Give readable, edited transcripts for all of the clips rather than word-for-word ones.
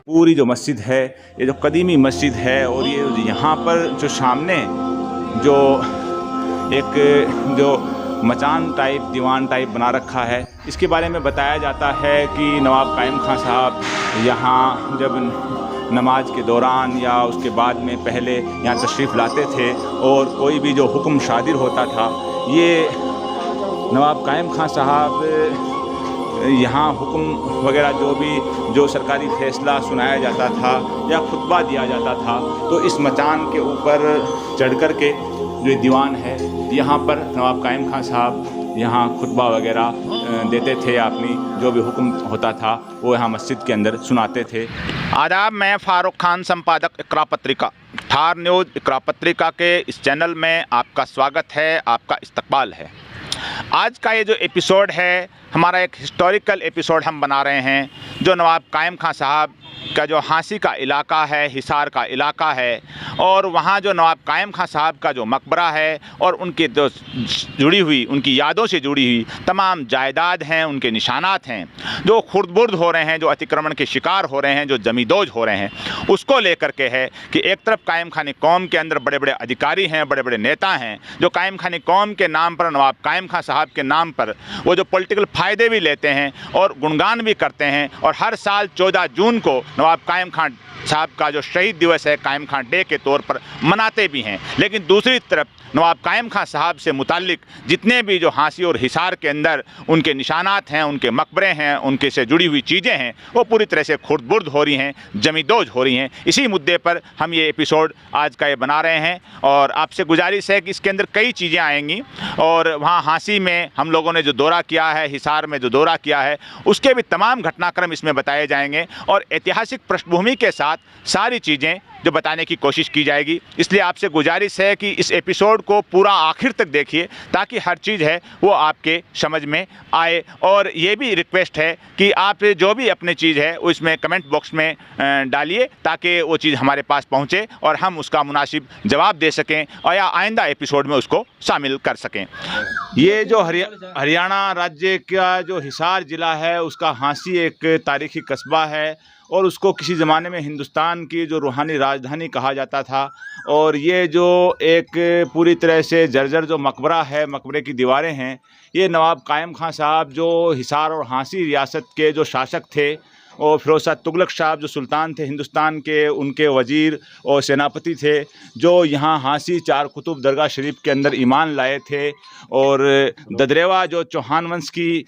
पूरी जो मस्जिद है, ये जो कदीमी मस्जिद है, और ये यहाँ पर जो सामने जो एक जो मचान टाइप, दीवान टाइप बना रखा है, इसके बारे में बताया जाता है कि नवाब कायम खां साहब यहाँ जब नमाज के दौरान या उसके बाद में पहले यहाँ तशरीफ़ लाते थे और कोई भी जो हुक्म शादिर होता था, ये नवाब कायम खां साहब यहाँ हुक्म वगैरह जो सरकारी फ़ैसला सुनाया जाता था या खुतबा दिया जाता था, तो इस मचान के ऊपर चढ़ कर के जो दीवान है, यहाँ पर नवाब कायम खां साहब यहाँ खुतबा वगैरह देते थे, अपनी जो भी हुक्म होता था वो यहाँ मस्जिद के अंदर सुनाते थे। आदाब, मैं फ़ारूक खान, संपादक इकरा पत्रिका, थार न्यूज़ इकरा पत्रिका के इस चैनल में आपका स्वागत है, आपका इस्तकबाल है। आज का ये जो एपिसोड है, हमारा एक हिस्टोरिकल एपिसोड हम बना रहे हैं, जो नवाब कायम खां साहब का जो हांसी का इलाका है, हिसार का इलाका है, और वहाँ जो नवाब कायम खां साहब का जो मकबरा है और उनके जो जुड़ी हुई, उनकी यादों से जुड़ी हुई तमाम जायदाद हैं, उनके निशानात हैं, जो खुर्द-बुर्द हो रहे हैं, जो अतिक्रमण के शिकार हो रहे हैं, जो जमींदोज हो रहे हैं, उसको लेकर के है कि एक तरफ कायम खानी कौम के अंदर बड़े बड़े अधिकारी हैं, बड़े बड़े नेता हैं, जो कायम खानी कौम के नाम पर, नवाब कायम खां साहब के नाम पर वो जो पॉलिटिकल फ़ायदे भी लेते हैं और गुणगान भी करते हैं, और हर साल 14 जून को नवाब कायम खां साहब का जो शहीद दिवस है, कायम खां डे के तौर पर मनाते भी हैं। लेकिन दूसरी तरफ नवाब कायम खां साहब से मुताल्लिक जितने भी जो हांसी और हिसार के अंदर उनके निशानात हैं, उनके मकबरे हैं, उनके से जुड़ी हुई चीज़ें हैं, वो पूरी तरह से खुर्द-बुर्द हो रही हैं, जमींदोज हो रही हैं। इसी मुद्दे पर हम ये एपिसोड आज का ये बना रहे हैं, और आपसे गुजारिश है कि इसके अंदर कई चीज़ें आएंगी, और वहाँ हांसी में हम लोगों ने जो दौरा किया है, हिसार में जो दौरा किया है, उसके भी तमाम घटनाक्रम इसमें बताए जाएंगे, और ऐतिहासिक पृष्ठभूमि के साथ सारी चीज़ें जो बताने की कोशिश की जाएगी। इसलिए आपसे गुजारिश है कि इस एपिसोड को पूरा आखिर तक देखिए, ताकि हर चीज़ है वो आपके समझ में आए। और ये भी रिक्वेस्ट है कि आप जो भी अपनी चीज़ है वो इसमें कमेंट बॉक्स में डालिए, ताकि वो चीज़ हमारे पास पहुँचे और हम उसका मुनासिब जवाब दे सकें, और या आइंदा एपिसोड में उसको शामिल कर सकें। ये जो हरियाणा राज्य का जो हिसार ज़िला है, उसका हांसी एक तारीख़ी कस्बा है, और उसको किसी ज़माने में हिंदुस्तान की जो रूहानी राजधानी कहा जाता था। और ये जो एक पूरी तरह से जर्जर जो मकबरा है, मकबरे की दीवारें हैं, ये नवाब कायम खां साहब जो हिसार और हांसी रियासत के जो शासक थे, और फिरोज़ शाह तुगलक साहब जो सुल्तान थे हिंदुस्तान के, उनके वज़ीर और सेनापति थे, जो यहाँ हांसी चार कुतुब दरगाह शरीफ के अंदर ईमान लाए थे। और ददरेवा जो चौहान वंश की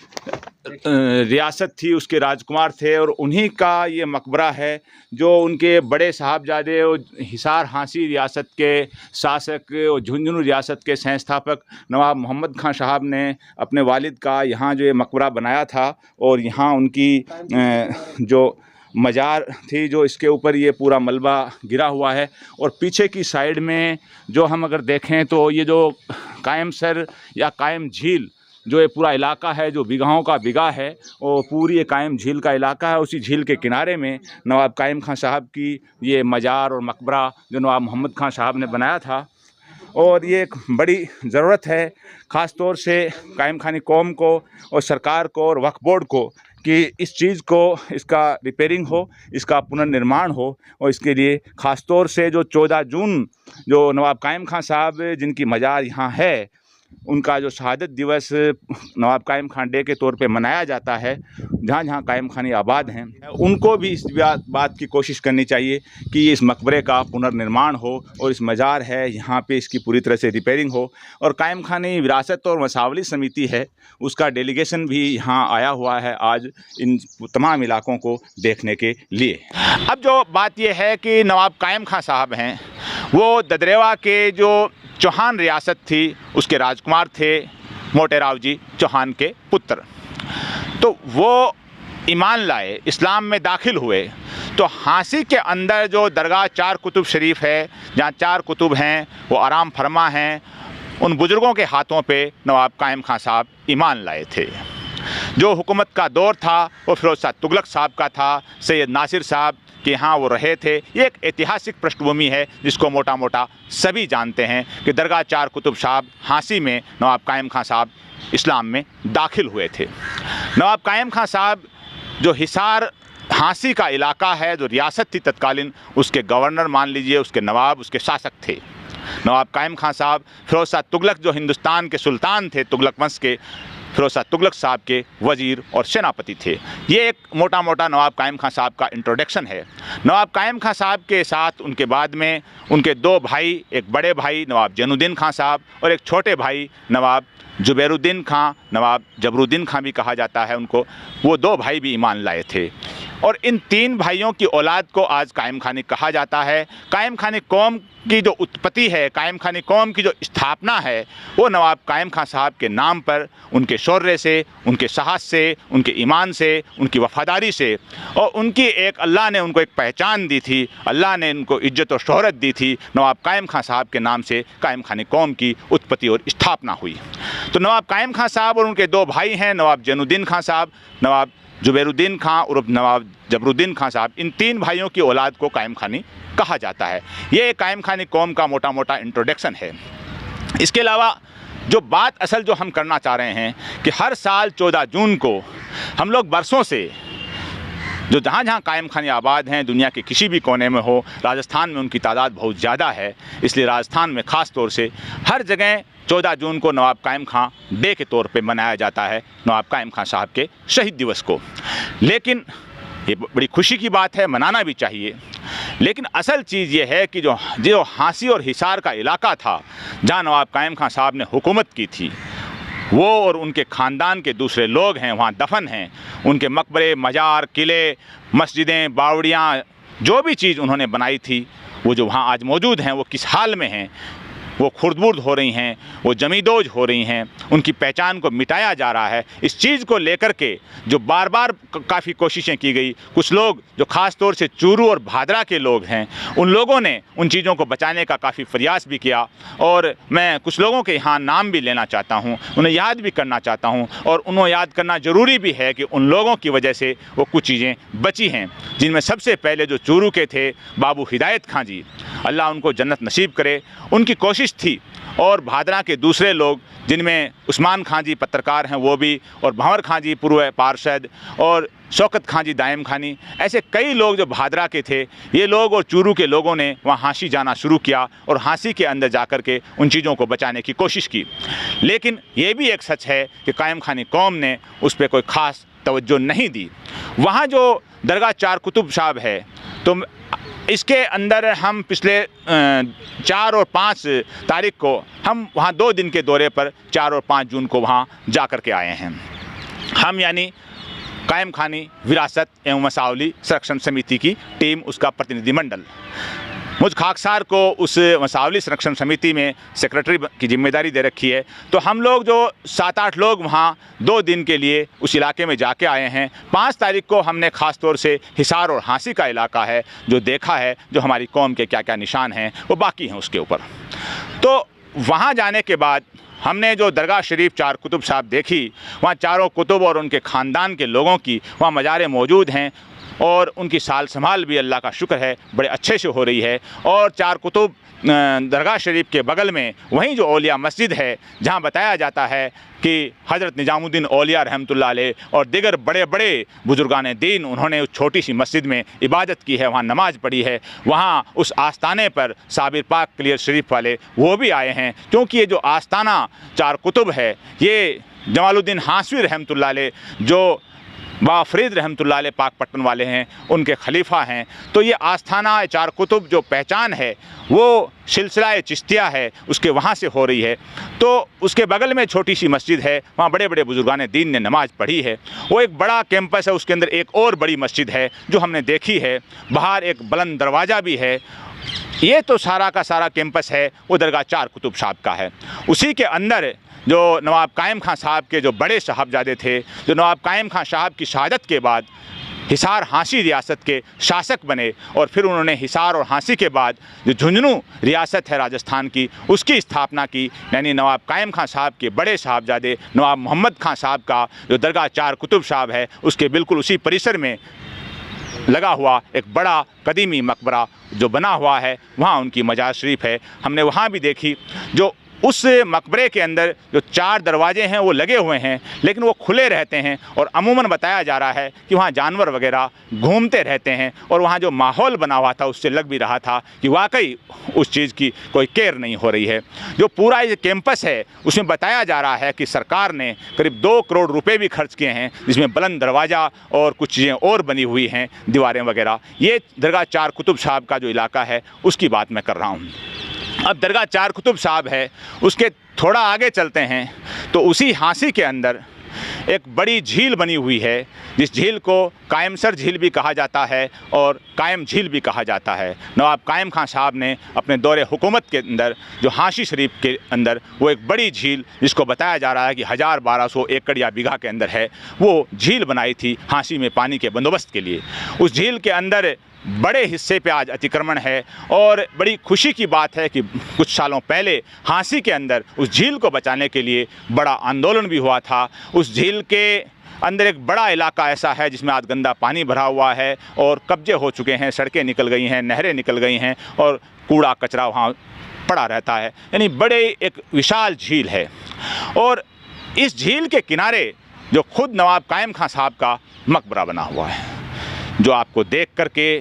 रियासत थी, उसके राजकुमार थे, और उन्हीं का ये मकबरा है, जो उनके बड़े साहबजादे और हिसार हांसी रियासत के शासक और झुंझुनू रियासत के संस्थापक नवाब मोहम्मद खां साहब ने अपने वालिद का यहाँ जो ये मकबरा बनाया था, और यहाँ उनकी जो मज़ार थी, जो इसके ऊपर ये पूरा मलबा गिरा हुआ है। और पीछे की साइड में जो हम अगर देखें तो ये जो कायम सर या कायम झील, जो ये पूरा इलाका है, जो बिगहों का बिगा है, और पूरी ये कायम झील का इलाका है, उसी झील के किनारे में नवाब कायम खां साहब की ये मज़ार और मकबरा जो नवाब मोहम्मद खां साहब ने बनाया था। और ये एक बड़ी ज़रूरत है ख़ास तौर से कायम खानी कौम को और सरकार को और वक्फ बोर्ड को, कि इस चीज़ को, इसका रिपेयरिंग हो, इसका पुनर्निर्माण हो। और इसके लिए ख़ास तौर से जो 14 जून जो नवाब कायम खां साहब जिनकी मज़ार यहाँ है, उनका जो शहादत दिवस नवाब कायम खां डे के तौर पे मनाया जाता है, जहाँ जहाँ कायम खानी आबाद हैं, उनको भी इस बात की कोशिश करनी चाहिए कि इस मकबरे का पुनर्निर्माण हो, और इस मज़ार है यहाँ पे इसकी पूरी तरह से रिपेयरिंग हो। और कायम खानी विरासत और मसावली समिति है, उसका डेलीगेशन भी यहाँ आया हुआ है आज इन तमाम इलाकों को देखने के लिए। अब जो बात यह है कि नवाब कायम खां साहब हैं, वो ददरेवा के जो चौहान रियासत थी, उसके राजकुमार थे, मोटेराव जी चौहान के पुत्र। तो वो ईमान लाए, इस्लाम में दाखिल हुए। तो हांसी के अंदर जो दरगाह चार कुतुब शरीफ है, जहाँ चार कुतुब हैं, वो आराम फरमा हैं, उन बुज़ुर्गों के हाथों पे नवाब कायम खां साहब ईमान लाए थे। जो हुकूमत का दौर था वो फिरोज़ शाह तुगलक साहब का था, सैयद नासिर साहब के यहाँ वो रहे थे। ये एक ऐतिहासिक पृष्ठभूमि है जिसको मोटा मोटा सभी जानते हैं कि दरगाह चार कुतुब साहब हांसी में नवाब कायम खां साहब इस्लाम में दाखिल हुए थे। नवाब कायम खां साहब जो हिसार हाँसी का इलाका है, जो रियासत थी तत्कालीन, उसके गवर्नर मान लीजिए, उसके नवाब, उसके शासक थे नवाब कायम खां साहब। फिरोज शाह तुगलक जो हिंदुस्तान के सुल्तान थे, तुगलक वंश के, फिरोज शाह तुगलक साहब के वजीर और सेनापति थे। ये एक मोटा मोटा नवाब कायम खां साहब का इंट्रोडक्शन है। नवाब कायम खां साहब के साथ उनके बाद में उनके दो भाई, एक बड़े भाई नवाब जैनुद्दीन खां साहब और एक छोटे भाई नवाब जुबैरुद्दीन खां, नवाब जबरुद्दीन खां भी कहा जाता है उनको, वो दो भाई भी ईमान लाए थे। और इन तीन भाइयों की औलाद को आज कायम खानी कहा जाता है। कायम खानी कौम की जो उत्पत्ति है, कायम खानी कौम की जो स्थापना है, वो नवाब कायम खां साहब के नाम पर, उनके शौर्य से, उनके साहस से, उनके ईमान से, उनकी वफ़ादारी से, और उनकी एक अल्लाह ने उनको एक पहचान दी थी, अल्लाह ने उनको इज्जत और शोहरत दी थी। नवाब कायम खां साहब के नाम से कायम खानी कौम की उत्पत्ति और स्थापना हुई। तो नवाब कायम खां साहब और उनके दो भाई हैं, नवाब जैनुद्दीन खां साहब, नवाब जुबैरुद्दीन खां और नवाब जबरुद्दीन खां साहब, इन तीन भाइयों की औलाद को कायम खानी कहा जाता है। ये कायम खानी कौम का मोटा मोटा इंट्रोडक्शन है। इसके अलावा जो बात असल जो हम करना चाह रहे हैं कि हर साल 14 जून को हम लोग बरसों से जो जहाँ जहाँ कायम खानी आबाद हैं, दुनिया के किसी भी कोने में हो, राजस्थान में उनकी तादाद बहुत ज़्यादा है, इसलिए राजस्थान में ख़ास तौर से हर जगह 14 जून को नवाब कायम खां डे के तौर पे मनाया जाता है, नवाब कायम खां साहब के शहीद दिवस को। लेकिन ये बड़ी खुशी की बात है, मनाना भी चाहिए। लेकिन असल चीज़ ये है कि जो हाँसी और हिसार का इलाका था, जहाँ नवाब कायम खां साहब ने हुकूमत की थी, वो और उनके ख़ानदान के दूसरे लोग हैं वहाँ दफन हैं। उनके मकबरे, मज़ार, किले, मस्जिदें, बावड़ियाँ, जो भी चीज़ उन्होंने बनाई थी, वो जो वहाँ आज मौजूद हैं, वो किस हाल में हैं, वो खुर्द-बुर्द हो रही हैं, वो जमीदोज हो रही हैं, उनकी पहचान को मिटाया जा रहा है। इस चीज़ को लेकर के जो बार बार काफ़ी कोशिशें की गई, कुछ लोग जो ख़ास तौर से चूरू और भादरा के लोग हैं, उन लोगों ने उन चीज़ों को बचाने का काफ़ी प्रयास भी किया। और मैं कुछ लोगों के यहाँ नाम भी लेना चाहता हूँ, उन्हें याद भी करना चाहता हूँ, और उन्हें याद करना ज़रूरी भी है कि उन लोगों की वजह से वो कुछ चीज़ें बची हैं, जिनमें सबसे पहले जो चूरू के थे बाबू हिदायत खां जी, अल्लाह उनको जन्नत नसीब करे, उनकी कोशिश थी। और भादरा के दूसरे लोग, जिनमें उस्मान खां जी पत्रकार हैं वो भी, और भंवर खां जी पूर्व पार्षद, और शौकत खां जी दायम खानी, ऐसे कई लोग जो भादरा के थे, ये लोग और चूरू के लोगों ने वहाँ हाँसी जाना शुरू किया और हाँसी के अंदर जाकर के उन चीज़ों को बचाने की कोशिश की। लेकिन ये भी एक सच है कि कायम खानी कौम ने उस पर कोई ख़ास तवज्जो नहीं दी। वहाँ जो दरगाह चार कुतुब साहब है, तो इसके अंदर हम पिछले 4 और 5 तारीख को हम वहाँ 2 दिन के दौरे पर 4 और 5 जून को वहाँ जा कर के आए हैं। हम यानी कायम खानी विरासत एवं वंशावली संरक्षण समिति की टीम, उसका प्रतिनिधिमंडल। मुझ खाकसार को उस वंशावली संरक्षण समिति में सेक्रेटरी की जिम्मेदारी दे रखी है। तो हम लोग जो 7-8 लोग वहाँ 2 दिन के लिए उस इलाके में जाके आए हैं। 5 तारीख को हमने ख़ास तौर से हिसार और हाँसी का इलाका है जो देखा है, जो हमारी कौम के क्या क्या निशान हैं वो बाकी हैं उसके ऊपर। तो वहाँ जाने के बाद हमने जो दरगाह शरीफ चार कुतुब साहब देखी, वहाँ चारों कुतुब और उनके ख़ानदान के लोगों की वहाँ मज़ारें मौजूद हैं, और उनकी साल संभाल भी अल्लाह का शुक्र है बड़े अच्छे से हो रही है। और चार कुतुब दरगाह शरीफ के बगल में वहीं जो औलिया मस्जिद है, जहाँ बताया जाता है कि हज़रत निज़ामुद्दीन औलिया रहमतुल्लाह अलैह और दिगर बड़े बड़े बुजुर्गान दीन, उन्होंने उस छोटी सी मस्जिद में इबादत की है, वहाँ नमाज़ पढ़ी है। वहाँ उस आस्ताने पर साबिर पाक क्लियर शरीफ वाले वो भी आए हैं, क्योंकि ये जो आस्ताना चार कुतुब है, ये जमालुद्दीन हासवी रहमतुल्लाह अलैह जो बाबा फरीद रहमतुल्लाह अलैह पाकपट्टन वाले हैं, उनके खलीफा हैं। तो ये आस्थाना चार कुतुब जो पहचान है वो सिलसिला चिश्तिया है, उसके वहाँ से हो रही है। तो उसके बगल में छोटी सी मस्जिद है, वहाँ बड़े बड़े बुजुर्गान दीन ने नमाज़ पढ़ी है। वो एक बड़ा कैंपस है, उसके अंदर एक और बड़ी मस्जिद है जो हमने देखी है, बाहर एक बुलंद दरवाज़ा भी है। ये तो सारा का सारा कैंपस है वो दरगाह चार कुतुब साहब का है। उसी के अंदर जो नवाब कायम खां साहब के जो बड़े साहबजादे थे, जो नवाब कायम खां साहब की शहादत के बाद हिसार हाँसी रियासत के शासक बने, और फिर उन्होंने हिसार और हाँसी के बाद जो झुंझुनू रियासत है राजस्थान की, उसकी स्थापना की। यानी नवाब कायम खां साहब के बड़े साहबजादे नवाब मोहम्मद खां साहब का जो दरगाह चार कुतुब साहब है, उसके बिल्कुल उसी परिसर में लगा हुआ एक बड़ा कदीमी मकबरा जो बना हुआ है, वहाँ उनकी मजार शरीफ है। हमने वहाँ भी देखी। जो उस मकबरे के अंदर जो 4 दरवाजे हैं वो लगे हुए हैं, लेकिन वो खुले रहते हैं और अमूमन बताया जा रहा है कि वहाँ जानवर वगैरह घूमते रहते हैं और वहाँ जो माहौल बना हुआ था उससे लग भी रहा था कि वाकई उस चीज़ की कोई केयर नहीं हो रही है। जो पूरा ये कैंपस है उसमें बताया जा रहा है कि सरकार ने करीब 2 करोड़ रुपए भी खर्च किए हैं, जिसमें बुलंद दरवाज़ा और कुछ चीज़ें और बनी हुई हैं, दीवारें वगैरह। ये दरगाह चार कुतुब साहब का जो इलाका है उसकी बात मैं कर रहा हूँ। अब दरगाह चार कुतुब साहब है, उसके थोड़ा आगे चलते हैं तो उसी हांसी के अंदर एक बड़ी झील बनी हुई है, जिस झील को कायमसर झील भी कहा जाता है और कायम झील भी कहा जाता है। नवाब कायम खां साहब ने अपने दौरे हुकूमत के अंदर जो हांसी शरीफ के अंदर वो एक बड़ी झील, जिसको बताया जा रहा है कि 1000-1200 एकड़ या बीघा के अंदर है, वो झील बनाई थी हांसी में पानी के बंदोबस्त के लिए। उस झील के अंदर बड़े हिस्से पे आज अतिक्रमण है और बड़ी खुशी की बात है कि कुछ सालों पहले हांसी के अंदर उस झील को बचाने के लिए बड़ा आंदोलन भी हुआ था। उस झील के अंदर एक बड़ा इलाका ऐसा है जिसमें आज गंदा पानी भरा हुआ है और कब्जे हो चुके हैं, सड़कें निकल गई हैं, नहरें निकल गई हैं और कूड़ा कचरा वहाँ पड़ा रहता है। यानी बड़े एक विशाल झील है और इस झील के किनारे जो खुद नवाब कायम खां साहब का मकबरा बना हुआ है, जो आपको देख करके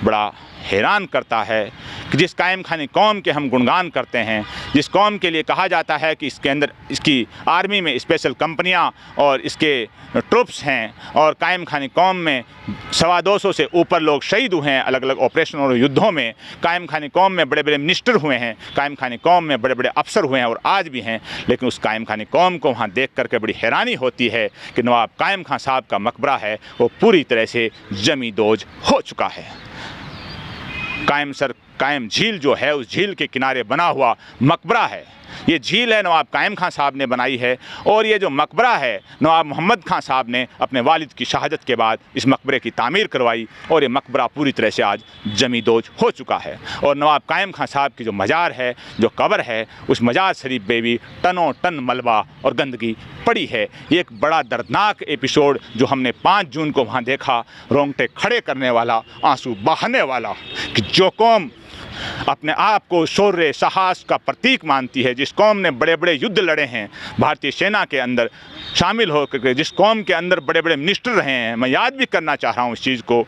बड़ा हैरान करता है कि जिस कायम खानी कौम के हम गुणगान करते हैं, जिस कौम के लिए कहा जाता है कि इसके अंदर इसकी आर्मी में स्पेशल कंपनियां और इसके ट्रुप्स हैं और कायम खानी कौम में 250 से ऊपर लोग शहीद हुए हैं अलग अलग ऑपरेशन और युद्धों में। कायम खानी कौम में बड़े बड़े मिनिस्टर हुए हैं, कायम खानी कौम में बड़े बड़े अफसर हुए हैं और आज भी हैं। लेकिन उस कायम खानी कौम को वहाँ देख करके बड़ी हैरानी होती है कि नवाब कायम खां साहब का मकबरा है वो पूरी तरह से जमींदोज हो चुका है। कायम झील जो है उस झील के किनारे बना हुआ मकबरा है। ये झील है नवाब कायम खां साहब ने बनाई है और ये जो मकबरा है नवाब मोहम्मद खां साहब ने अपने वालिद की शहादत के बाद इस मकबरे की तामीर करवाई और ये मकबरा पूरी तरह से आज जमींदोज हो चुका है। और नवाब कायम खां साहब की जो मज़ार है, जो कब्र है, उस मज़ार शरीफ में भी टनों टन मलबा और गंदगी पड़ी है। ये एक बड़ा दर्दनाक एपिसोड जो हमने 5 जून को वहाँ देखा, रोंगटे खड़े करने वाला, आंसू बहाने वाला, कि जो कौम अपने आप को शौर्य साहस का प्रतीक मानती है, जिस कौम ने बड़े बड़े युद्ध लड़े हैं भारतीय सेना के अंदर शामिल होकर, जिस कौम के अंदर बड़े बड़े मिनिस्टर रहे हैं, मैं याद भी करना चाह रहा हूँ इस चीज़ को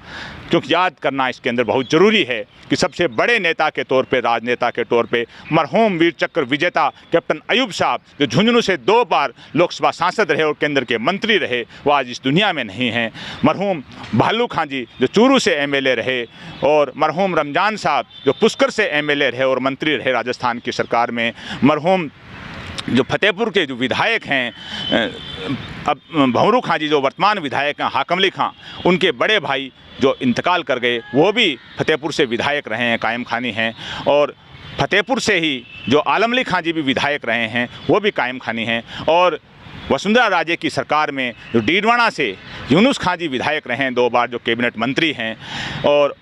क्योंकि याद करना इसके अंदर बहुत ज़रूरी है कि सबसे बड़े नेता के तौर पे, राजनेता के तौर पे मरहूम वीर चक्र विजेता कैप्टन अयूब साहब, जो झुंझुनू से 2 बार लोकसभा सांसद रहे और केंद्र के मंत्री रहे, वो आज इस दुनिया में नहीं हैं। मरहूम भालू खां जी जो चूरू से MLA रहे और मरहूम रमजान साहब जो पुष्कर से MLA रहे और मंत्री रहे राजस्थान की सरकार में। मरहूम जो फतेहपुर के जो विधायक हैं, अब भंवरू खां जी जो वर्तमान विधायक हैं, हाकम अली खां, उनके बड़े भाई जो इंतकाल कर गए वो भी फतेहपुर से विधायक रहे हैं, कायम खानी हैं। और फतेहपुर से ही जो आलम अली खां जी भी विधायक रहे हैं वो भी कायम खानी हैं। और वसुंधरा राजे की सरकार में जो डीडवाना से यूनुस खां जी विधायक रहे हैं 2 बार, जो कैबिनेट मंत्री हैं।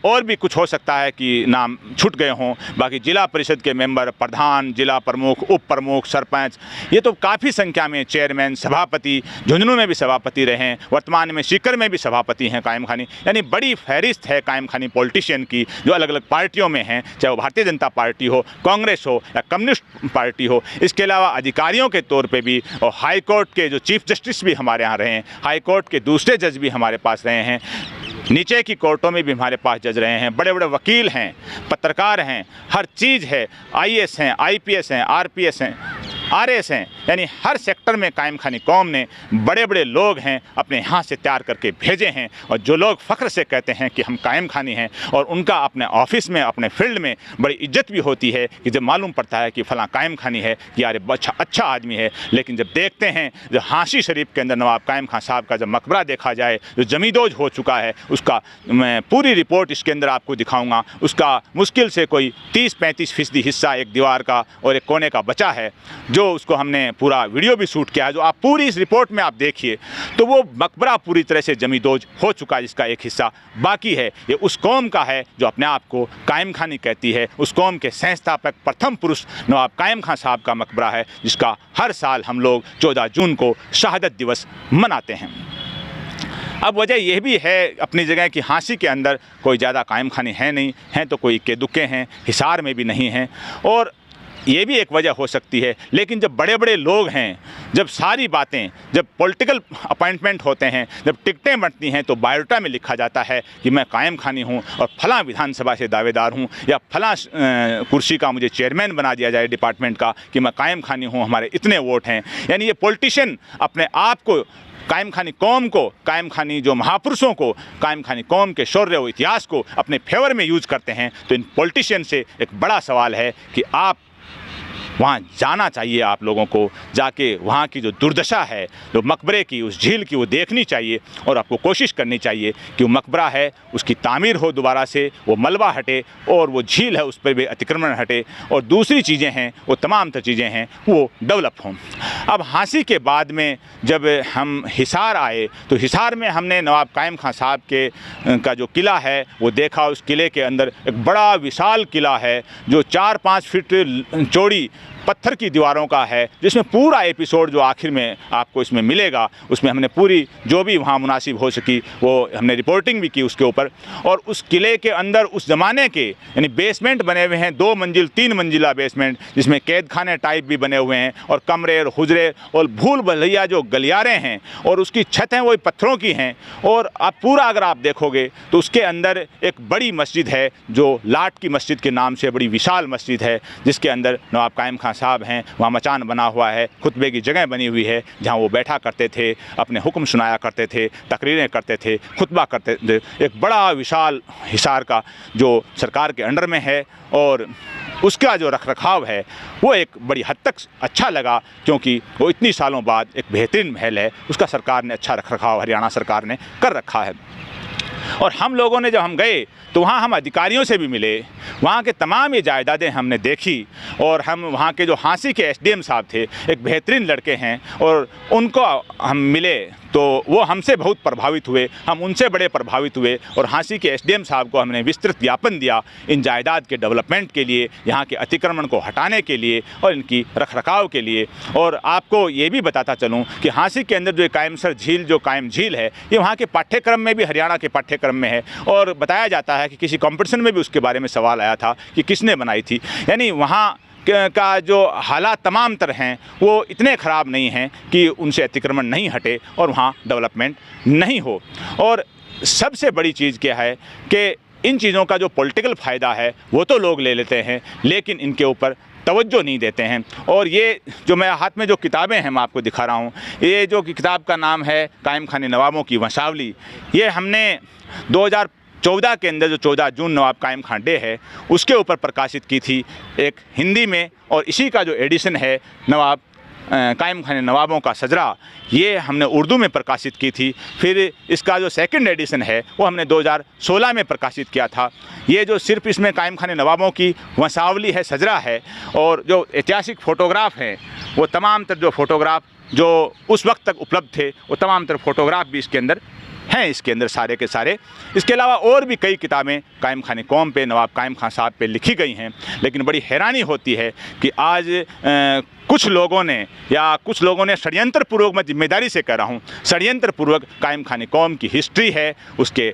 और भी कुछ हो सकता है कि नाम छूट गए हों। बाकी जिला परिषद के मेंबर, प्रधान, जिला प्रमुख, उप प्रमुख, सरपंच, ये तो काफ़ी संख्या में, चेयरमैन, सभापति, झुंझुनू में भी सभापति रहे हैं, वर्तमान में सीकर में भी सभापति हैं कायम खानी। यानी बड़ी फहरिस्त है कायम खानी पॉलिटिशियन की, जो अलग अलग पार्टियों में हैं, चाहे वो भारतीय जनता पार्टी हो, कांग्रेस हो या कम्युनिस्ट पार्टी हो। इसके अलावा अधिकारियों के तौर पर भी, और हाई कोर्ट के जो चीफ जस्टिस भी हमारे यहाँ रहे हैं, हाई कोर्ट के दूसरे जज भी हमारे पास रहे हैं, नीचे की कोर्टों में भी हमारे पास जज रहे हैं, बड़े बड़े वकील हैं, पत्रकार हैं, हर चीज़ है, IAS हैं, IPS हैं, RPS हैं, RS हैं। यानी हर सेक्टर में कायम खानी कौम ने बड़े बड़े लोग हैं अपने यहाँ से तैयार करके भेजे हैं। और जो लोग फ़ख्र से कहते हैं कि हम कायम खानी हैं, और उनका अपने ऑफिस में, अपने फील्ड में बड़ी इज्जत भी होती है कि जब मालूम पड़ता है कि फ़लाँ कायम खानी है कि यार अच्छा आदमी है। लेकिन जब देखते हैं जो हांसी शरीफ के अंदर नवाब कायम खां साहब का जब मकबरा देखा जाए जो जमींदोज हो चुका है, उसका मैं पूरी रिपोर्ट इसके अंदर आपको दिखाऊंगा। उसका मुश्किल से कोई 30-35% हिस्सा एक दीवार का और एक कोने का बचा है, जो उसको हमने पूरा वीडियो भी शूट किया है। जो आप पूरी इस रिपोर्ट में आप देखिए तो वो मकबरा पूरी तरह से जमींदोज हो चुका है, जिसका एक हिस्सा बाकी है। ये उस कौम का है जो अपने आप को कायम खानी कहती है। उस कौम के संस्थापक प्रथम पुरुष नवाब कायम खां साहब का मकबरा है, जिसका हर साल हम लोग 14 जून को शहादत दिवस मनाते हैं। अब वजह यह भी है अपनी जगह कि हांसी के अंदर कोई ज़्यादा कायम खानी है नहीं, हैं तो कोई इक्के दुक्के हैं, हिसार में भी नहीं हैं। और ये भी एक वजह हो सकती है। लेकिन जब बड़े बड़े लोग हैं, जब सारी बातें, जब पॉलिटिकल अपॉइंटमेंट होते हैं, जब टिकटें बनती हैं, तो बायोडाटा में लिखा जाता है कि मैं कायम खानी हूँ और फलां विधानसभा से दावेदार हूँ, या फलां कुर्सी का मुझे चेयरमैन बना दिया जाए डिपार्टमेंट का कि मैं कायम खानी हूँ, हमारे इतने वोट हैं। यानी ये पॉलिटिशियन अपने आप को, कायम खानी कौम को, कायम खानी जो महापुरुषों को, कायम खानी कौम के शौर्य और इतिहास को अपने फेवर में यूज़ करते हैं। तो इन पॉलिटिशियन से एक बड़ा सवाल है कि आप वहाँ जाना चाहिए, आप लोगों को जाके वहाँ की जो दुर्दशा है, जो मकबरे की, उस झील की, वो देखनी चाहिए और आपको कोशिश करनी चाहिए कि वो मकबरा है उसकी तामीर हो दोबारा से, वो मलबा हटे और वो झील है उस पर भी अतिक्रमण हटे, और दूसरी चीज़ें हैं वो तमाम तर चीज़ें हैं वो डेवलप हों। अब हाँसी के बाद में जब हम हिसार आए तो हिसार में हमने नवाब कायम खां साहब के का जो किला है वो देखा। उस किले के अंदर एक बड़ा विशाल किला है जो 4-5 फीट चौड़ी पत्थर की दीवारों का है, जिसमें पूरा एपिसोड जो आखिर में आपको इसमें मिलेगा, उसमें हमने पूरी जो भी वहाँ मुनासिब हो सकी वो हमने रिपोर्टिंग भी की उसके ऊपर। और उस किले के अंदर उस ज़माने के यानी बेसमेंट बने हुए हैं, 2 मंजिल 3 मंजिला बेसमेंट, जिसमें कैद खाने टाइप भी बने हुए हैं, और कमरे और हुजरे और भूल भुलैया जो गलियारे हैं, और उसकी छतें वही पत्थरों की हैं। और आप पूरा अगर आप देखोगे तो उसके अंदर एक बड़ी मस्जिद है जो लाट की मस्जिद के नाम से बड़ी विशाल मस्जिद है, जिसके अंदर नवाब कायम खां साहब हैं, वहाँ मचान बना हुआ है, खुतबे की जगह बनी हुई है जहाँ वो बैठा करते थे, अपने हुक्म सुनाया करते थे, तकरीरें करते थे, खुतबा करते थे। एक बड़ा विशाल हिसार का जो सरकार के अंडर में है, और उसका जो रखरखाव है वो एक बड़ी हद तक अच्छा लगा, क्योंकि वो इतनी सालों बाद एक बेहतरीन महल है, उसका सरकार ने अच्छा रखरखाव, हरियाणा सरकार ने कर रखा है। और हम लोगों ने जब हम गए तो वहाँ हम अधिकारियों से भी मिले, वहाँ के तमाम ये जायदादें हमने देखी, और हम वहाँ के जो हाँसी के एसडीएम साहब थे, एक बेहतरीन लड़के हैं, और उनको हम मिले तो वो हमसे बहुत प्रभावित हुए, हम उनसे बड़े प्रभावित हुए, और हाँसी के एसडीएम साहब को हमने विस्तृत ज्ञापन दिया इन जायदाद के डेवलपमेंट के लिए, यहाँ के अतिक्रमण को हटाने के लिए और इनकी रखरखाव के लिए। और आपको ये भी बताता चलूँ कि हाँसी के अंदर जो कायमसर झील, जो कायम झील है, ये वहाँ के पाठ्यक्रम में भी, हरियाणा के पाठ्यक्रम में है, और बताया जाता है कि किसी कंपटीशन में भी उसके बारे में सवाल आया था कि किसने बनाई थी। यानी वहाँ का जो हालात तमाम तर हैं वो इतने ख़राब नहीं हैं कि उनसे अतिक्रमण नहीं हटे और वहाँ डेवलपमेंट नहीं हो। और सबसे बड़ी चीज़ क्या है कि इन चीज़ों का जो पॉलिटिकल फ़ायदा है वो तो लोग ले लेते हैं, लेकिन इनके ऊपर तवज्जो नहीं देते हैं। और ये जो मेरे हाथ में जो किताबें हैं मैं आपको दिखा रहा हूँ, ये जो किताब का नाम है कायम खानी नवाबों की वंशावली, ये हमने 2014 के अंदर जो 14 जून नवाब कायम खां डे है उसके ऊपर प्रकाशित की थी, एक हिंदी में, और इसी का जो एडिशन है नवाब कायम खानी नवाबों का सजरा, ये हमने उर्दू में प्रकाशित की थी। फिर इसका जो सेकंड एडिशन है वो हमने 2016 में प्रकाशित किया था। ये जो सिर्फ इसमें कायम खानी नवाबों की वंशावली है, सजरा है, और जो ऐतिहासिक फ़ोटोग्राफ हैं वो तमाम तर जो फ़ोटोग्राफ जो उस वक्त तक उपलब्ध थे वो तमाम तर फ़ोटोग्राफ भी इसके अंदर हैं, इसके अंदर सारे के सारे। इसके अलावा और भी कई किताबें कायम खानी कौम पे, नवाब कायम खां साहब पे लिखी गई हैं। लेकिन बड़ी हैरानी होती है कि आज कुछ लोगों ने षड्यंत्र पूर्वक, मैं जिम्मेदारी से कह रहा हूँ, षड्यंत्र पूर्वक कायम खानी कौम की हिस्ट्री है, उसके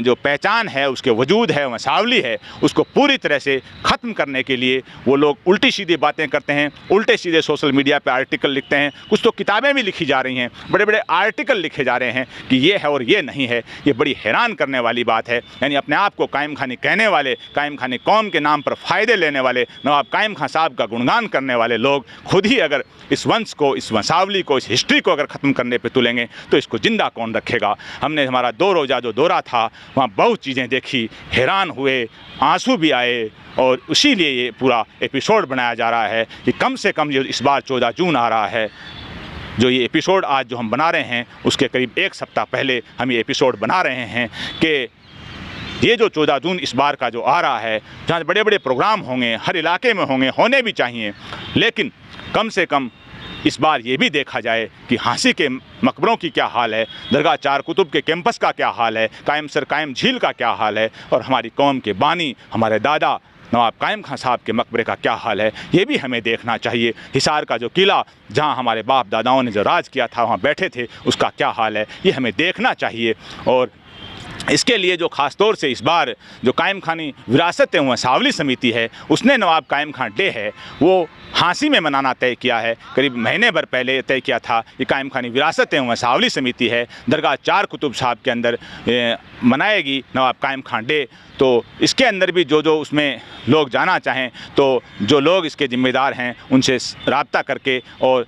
जो पहचान है, उसके वजूद है, वंशावली है, उसको पूरी तरह से ख़त्म करने के लिए वो लोग उल्टी सीधी बातें करते हैं, उल्टे सीधे सोशल मीडिया पे आर्टिकल लिखते हैं। कुछ तो किताबें भी लिखी जा रही हैं, बड़े बड़े आर्टिकल लिखे जा रहे हैं कि ये है और ये नहीं है। ये बड़ी हैरान करने वाली बात है। यानी अपने आप को कायम खानी कहने वाले, कायम खानी कौम के नाम पर फ़ायदे लेने वाले, नवाब कायम खां साहब का गुणगान करने वाले लोग खुद ही अगर इस वंश को, इस वंशावली को, इस हिस्ट्री को अगर ख़त्म करने पे तुलेंगे तो इसको ज़िंदा कौन रखेगा। हमने हमारा 2 रोज़ा जो दौरा था वहाँ बहुत चीज़ें देखी, हैरान हुए, आंसू भी आए, और इसीलिए ये पूरा एपिसोड बनाया जा रहा है कि कम से कम जो इस बार 14 जून आ रहा है, जो ये एपिसोड आज जो हम बना रहे हैं उसके करीब 1 सप्ताह पहले हम ये एपिसोड बना रहे हैं कि ये जो 14 जून इस बार का जो आ रहा है, जहाँ बड़े बड़े प्रोग्राम होंगे, हर इलाके में होंगे, होने भी चाहिए, लेकिन कम से कम इस बार ये भी देखा जाए कि हाँसी के मकबरों की क्या हाल है, दरगाह चार कुतुब के कैंपस का क्या हाल है, कायमसर कायम झील का क्या हाल है, और हमारी कौम के बानी हमारे दादा नवाब कायम खां साहब के मकबरे का क्या हाल है, ये भी हमें देखना चाहिए। हिसार का जो किला जहाँ हमारे बाप दादाओं ने जो राज किया था, वहाँ बैठे थे, उसका क्या हाल है, ये हमें देखना चाहिए। और इसके लिए जो ख़ास तौर से इस बार जो कायम खानी विरासत एवं वंशावली समिति है उसने नवाब कायम खान डे है वो हाँसी में मनाना तय किया है। करीब महीने भर पहले तय किया था कि कायम खानी विरासत एवं वंशावली समिति है दरगाह चार कुतुब साहब के अंदर मनाएगी नवाब कायम खान डे। तो इसके अंदर भी जो उसमें लोग जाना चाहें तो जो लोग इसके ज़िम्मेदार हैं उनसे रब्ता करके और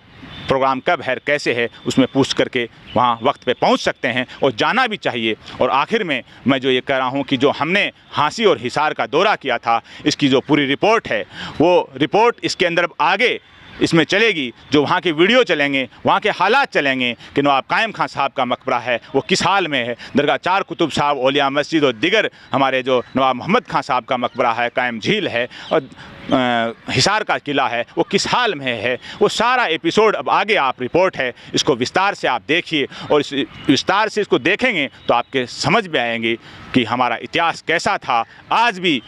प्रोग्राम कब है कैसे है उसमें पूछ करके वहाँ वक्त पे पहुँच सकते हैं और जाना भी चाहिए। और आखिर में मैं जो ये कह रहा हूँ कि जो हमने हाँसी और हिसार का दौरा किया था इसकी जो पूरी रिपोर्ट है वो रिपोर्ट इसके अंदर आगे इसमें चलेगी। जो वहाँ के वीडियो चलेंगे, वहाँ के हालात चलेंगे कि नवाब कायम खान साहब का मकबरा है वो किस हाल में है, दरगाह चार कुतुब साहब, औलिया मस्जिद और दिगर हमारे जो नवाब मोहम्मद खान साहब का मकबरा है, कायम झील है और हिसार का किला है वो किस हाल में है, वो सारा एपिसोड अब आगे आप रिपोर्ट है इसको विस्तार से आप देखिए। और इस विस्तार से इसको देखेंगे तो आपके समझ में आएंगे कि हमारा इतिहास कैसा था। आज भी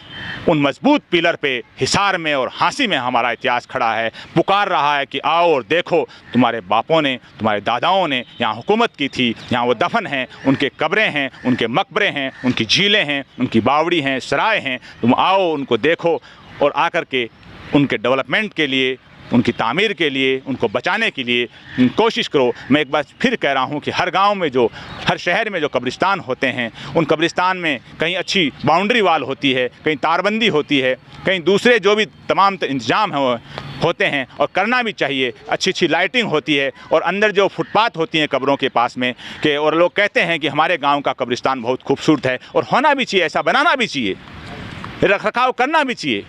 उन मजबूत पिलर पे हिसार में और हाँसी में हमारा इतिहास खड़ा है, पुकार रहा है कि आओ और देखो तुम्हारे बापों ने, तुम्हारे दादाओं ने यहाँ हुकूमत की थी, यहाँ वो दफन हैं, उनके कब्रें हैं, उनके मकबरे हैं, उनकी झीलें हैं, उनकी बावड़ी हैं, सराय हैं, तुम आओ उनको देखो और आकर के उनके डेवलपमेंट के लिए, उनकी तामीर के लिए, उनको बचाने के लिए कोशिश करो। मैं एक बार फिर कह रहा हूँ कि हर गांव में जो, हर शहर में जो कब्रिस्तान होते हैं उन कब्रिस्तान में कहीं अच्छी बाउंड्री वाल होती है, कहीं तारबंदी होती है, कहीं दूसरे जो भी तमाम इंतजाम होते हैं और करना भी चाहिए। अच्छी लाइटिंग होती है और अंदर जो फुटपाथ होती हैं कब्रों के पास में कि और लोग कहते हैं कि हमारे गाँव का कब्रिस्तान बहुत खूबसूरत है और होना भी चाहिए, ऐसा बनाना भी चाहिए, रख रखाव करना भी चाहिए।